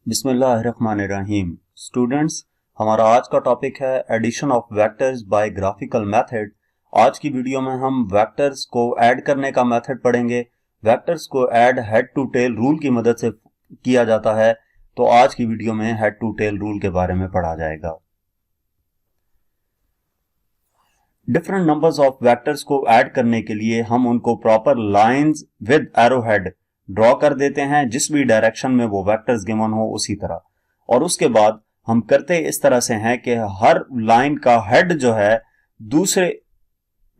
बिस्मिल्लाहिर्रहमानिर्रहीम। स्टूडेंट्स, हमारा आज का टॉपिक है addition of vectors by graphical method. आज की वीडियो में हम वेक्टर्स को ऐड करने का मेथड पढ़ेंगे। वेक्टर्स को add head to tail rule की मदद से किया जाता है, तो आज की वीडियो में हेड टू टेल रूल के बारे में पढ़ा जाएगा। डिफरेंट नंबर्स ऑफ वेक्टर्स को ऐड करने के लिए हम उनको proper lines with arrow head draw कर देते हैं, जिस भी डायरेक्शन में वो वेक्टर्स गिवन हो उसी तरह। और उसके बाद हम करते इस तरह से हैं कि हर लाइन का हेड जो है दूसरे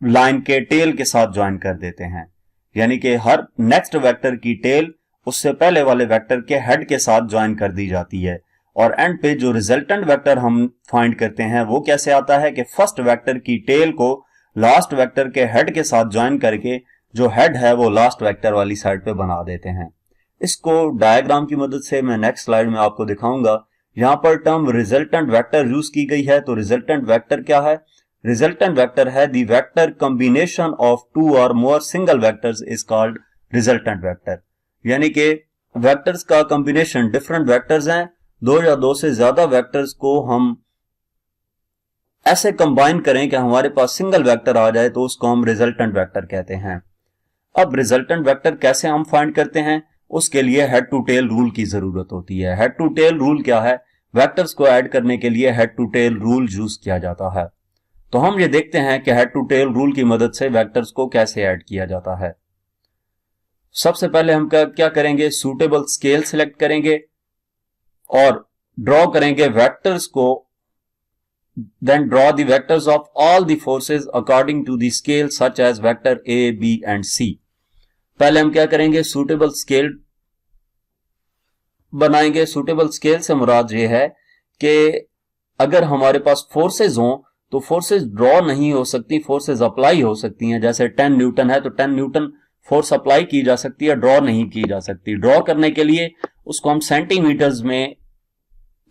लाइन के टेल के साथ ज्वाइन कर देते हैं, यानी कि हर नेक्स्ट वेक्टर की टेल उससे पहले वाले वेक्टर के हेड के साथ ज्वाइन कर दी जाती है। और एंड पे जो रिजल्टेंट वेक्टर हम फाइंड करते हैं वो कैसे आता है कि फर्स्ट वेक्टर की टेल को लास्ट वेक्टर के हेड के साथ ज्वाइन करके जो हेड है वो लास्ट वेक्टर वाली साइड पे बना देते हैं। इसको डायग्राम की मदद से मैं नेक्स्ट स्लाइड में आपको दिखाऊंगा। यहां पर टर्म रिजल्टेंट वेक्टर यूज की गई है। तो रिजल्टेंट वेक्टर क्या है? रिजल्टेंट वेक्टर है the vector combination of two or more single vectors is called resultant vector. यानी कि वेक्टर्स का कॉम्बिनेशन, डिफरेंट वेक्टर्स हैं, दो या दो से ज्यादा वेक्टर्स को हम ऐसे कंबाइन करें कि हमारे पास सिंगल वेक्टर आ जाए, तो उसको हम रिजल्टेंट वेक्टर कहते हैं। अब रिजल्टेंट वेक्टर कैसे हम फाइंड करते हैं? उसके लिए हेड टू टेल रूल की जरूरत होती है। हेड टू टेल रूल क्या है? वेक्टर्स को ऐड करने के लिए head to tail rule use किया जाता है। तो हम ये देखते हैं कि हेड टू टेल रूल की मदद से वेक्टर्स को कैसे ऐड किया जाता है। सबसे पहले हम क्या करेंगे? सूटेबल स्केल सिलेक्ट करेंगे और ड्रॉ करेंगे वेक्टर्स को। Then draw the vectors of all the forces according to the scale such as vector A, B and C. पहले हम क्या करेंगे? सूटेबल स्केल बनाएंगे। सूटेबल स्केल से मुराद ये है कि अगर हमारे पास फोर्सेज हों तो फोर्सेज ड्रॉ नहीं हो सकती, फोर्सेज अप्लाई हो सकती हैं। जैसे 10 न्यूटन है तो 10 न्यूटन फोर्स अप्लाई की जा सकती है, ड्रॉ नहीं की जा सकती। ड्रॉ करने के लिए उसको हम सेंटीमीटर्स में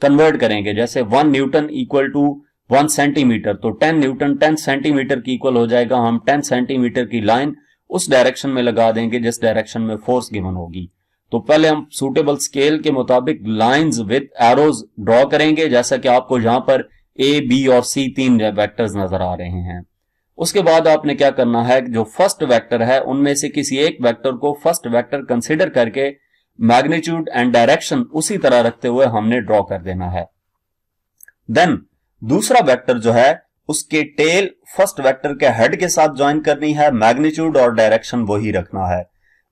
कन्वर्ट करेंगे। जैसे 1 न्यूटन इक्वल टू 1 सेंटीमीटर, तो 10 न्यूटन 10 सेंटीमीटर की इक्वल हो जाएगा। हम 10 सेंटीमीटर की लाइन उस डायरेक्शन में लगा देंगे जिस डायरेक्शन में फोर्स गिवन होगी। तो पहले हम सूटेबल स्केल के मुताबिक लाइंस विद एरोज ड्रॉ करेंगे, जैसा कि आपको यहां पर ए, बी और सी तीन वेक्टर्स नजर आ रहे हैं। उसके बाद आपने क्या करना है? जो फर्स्ट वेक्टर है उनमें से किसी एक वेक्टर को फर्स्ट वेक्टर कंसिडर करके मैग्नीट्यूड एंड डायरेक्शन उसी तरह रखते हुए हमने ड्रॉ कर देना है। देन दूसरा वेक्टर जो है उसके टेल फर्स्ट वेक्टर के हेड के साथ ज्वाइन करनी है, मैग्नीट्यूड और डायरेक्शन वही रखना है।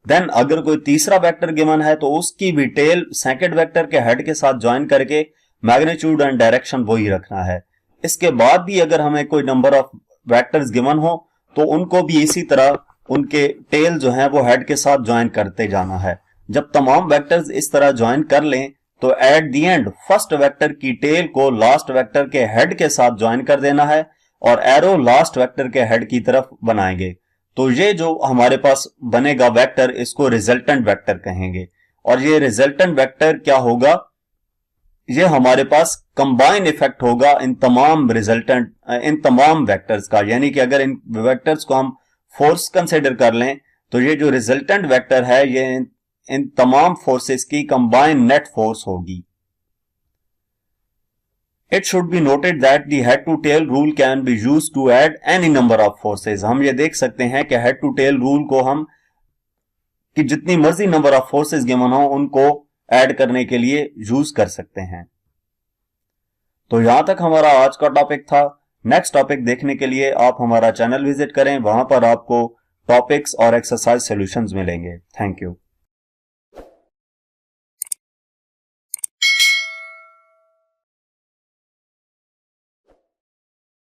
देन अगर कोई तीसरा वेक्टर गिवन है तो उसकी भी टेल सेकंड वेक्टर के हेड के साथ ज्वाइन करके मैग्नीट्यूड एंड डायरेक्शन वही रखना है। इसके बाद भी अगर हमें कोई नंबर ऑफ वेक्टर्स गिवन हो तो उनको भी इसी तरह उनके टेल जो है वो हेड के साथ ज्वाइन करते जाना है। जब तमाम वेक्टर्स इस तरह ज्वाइन कर लें तो at the end first vector की टेल को लास्ट वेक्टर के हेड के साथ ज्वाइन कर देना है और एरो लास्ट वेक्टर के हेड की तरफ बनाएंगे। तो ये जो हमारे पास बनेगा वेक्टर, इसको रिजल्टेंट वेक्टर कहेंगे। और ये रिजल्टेंट वेक्टर क्या होगा? ये हमारे पास कंबाइन इफेक्ट होगा इन तमाम वेक्टर्स का। यानी कि अगर इन वेक्टर्स को हम फोर्स कंसिडर कर लें तो ये जो रिजल्टेंट वेक्टर है ये इन तमाम फोर्सेस की कंबाइन नेट फोर्स होगी। It should be noted that the head to tail rule can be used to add any number of forces। हम ये देख सकते हैं कि head to tail rule को हम कि जितनी मर्जी नंबर ऑफ फोर्सेस गिवन हो उनको ऐड करने के लिए यूज कर सकते हैं। तो यहां तक हमारा आज का टॉपिक था। नेक्स्ट टॉपिक देखने के लिए आप हमारा चैनल विजिट करें, वहां पर आपको टॉपिक्स और एक्सरसाइज सॉल्यूशंस मिलेंगे। Thank you.